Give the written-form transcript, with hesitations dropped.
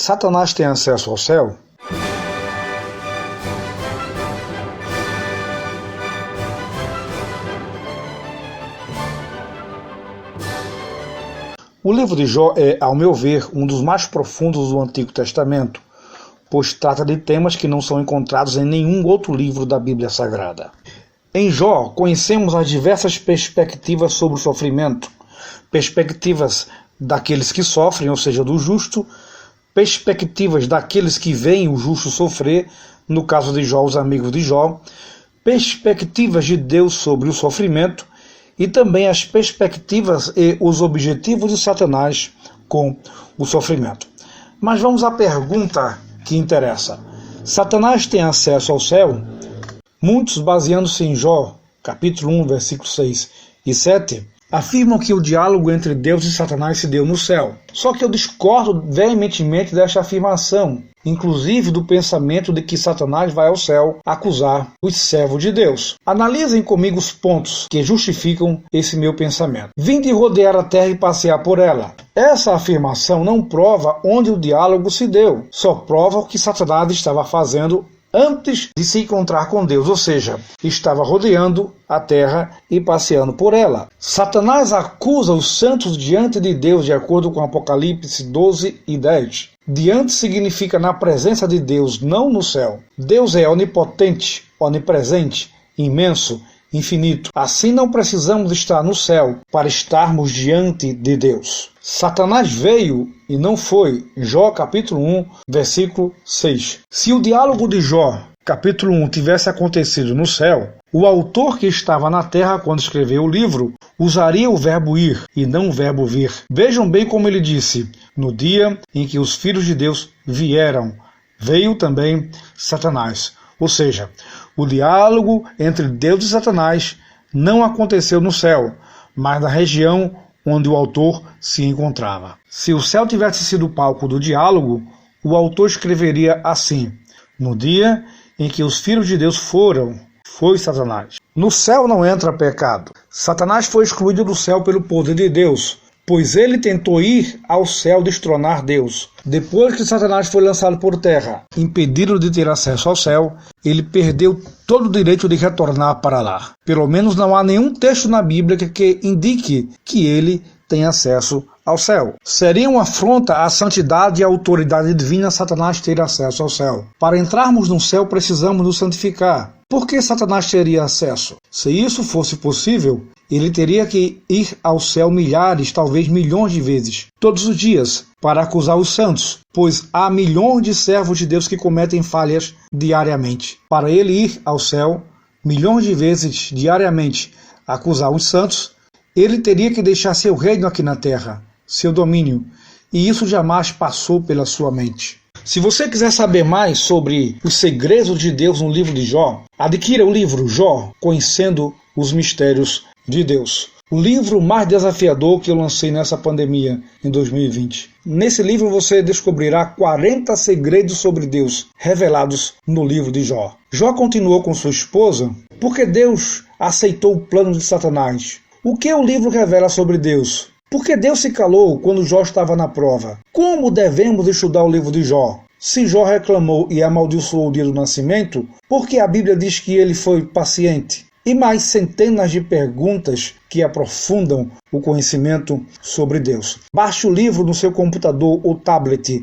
Satanás tem acesso ao céu? O livro de Jó é, ao meu ver, um dos mais profundos do Antigo Testamento, pois trata de temas que não são encontrados em nenhum outro livro da Bíblia Sagrada. Em Jó, conhecemos as diversas perspectivas sobre o sofrimento, perspectivas daqueles que sofrem, ou seja, do justo, perspectivas daqueles que veem o justo sofrer, no caso de Jó, os amigos de Jó, perspectivas de Deus sobre o sofrimento e também as perspectivas e os objetivos de Satanás com o sofrimento. Mas vamos à pergunta que interessa. Satanás tem acesso ao céu? Muitos, baseando-se em Jó, capítulo 1, versículos 6 e 7, afirmam que o diálogo entre Deus e Satanás se deu no céu. Só que eu discordo veementemente desta afirmação, inclusive do pensamento de que Satanás vai ao céu acusar os servos de Deus. Analisem comigo os pontos que justificam esse meu pensamento. Vinde rodear a terra e passear por ela. Essa afirmação não prova onde o diálogo se deu, só prova o que Satanás estava fazendo antes de se encontrar com Deus, ou seja, estava rodeando a terra e passeando por ela. Satanás acusa os santos diante de Deus, de acordo com Apocalipse 12 e 10. Diante significa na presença de Deus, não no céu. Deus é onipotente, onipresente, imenso, infinito. Assim não precisamos estar no céu para estarmos diante de Deus. Satanás veio e não foi. Jó capítulo 1, versículo 6. Se o diálogo de Jó, capítulo 1, tivesse acontecido no céu, o autor que estava na terra quando escreveu o livro usaria o verbo ir e não o verbo vir. Vejam bem como ele disse: no dia em que os filhos de Deus vieram, veio também Satanás. Ou seja, o diálogo entre Deus e Satanás não aconteceu no céu, mas na região onde o autor se encontrava. Se o céu tivesse sido o palco do diálogo, o autor escreveria assim: no dia em que os filhos de Deus foram, foi Satanás. No céu não entra pecado. Satanás foi excluído do céu pelo poder de Deus, pois ele tentou ir ao céu destronar Deus. Depois que Satanás foi lançado por terra, impedido de ter acesso ao céu, ele perdeu todo o direito de retornar para lá. Pelo menos não há nenhum texto na Bíblia que indique que ele tem acesso ao céu. Seria uma afronta à santidade e à autoridade divina Satanás ter acesso ao céu. Para entrarmos no céu, precisamos nos santificar. Por que Satanás teria acesso? Se isso fosse possível, ele teria que ir ao céu milhares, talvez milhões de vezes, todos os dias, para acusar os santos, pois há milhões de servos de Deus que cometem falhas diariamente. Para ele ir ao céu milhões de vezes diariamente acusar os santos, ele teria que deixar seu reino aqui na terra, seu domínio, e isso jamais passou pela sua mente. Se você quiser saber mais sobre os segredos de Deus no livro de Jó, adquira o livro Jó, Conhecendo os Mistérios de Deus. O livro mais desafiador que eu lancei nessa pandemia em 2020. Nesse livro você descobrirá 40 segredos sobre Deus revelados no livro de Jó. Jó continuou com sua esposa porque Deus aceitou o plano de Satanás. O que o livro revela sobre Deus? Por que Deus se calou quando Jó estava na prova? Como devemos estudar o livro de Jó? Se Jó reclamou e amaldiçoou o dia do nascimento, por que a Bíblia diz que ele foi paciente? E mais centenas de perguntas que aprofundam o conhecimento sobre Deus. Baixe o livro no seu computador ou tablet.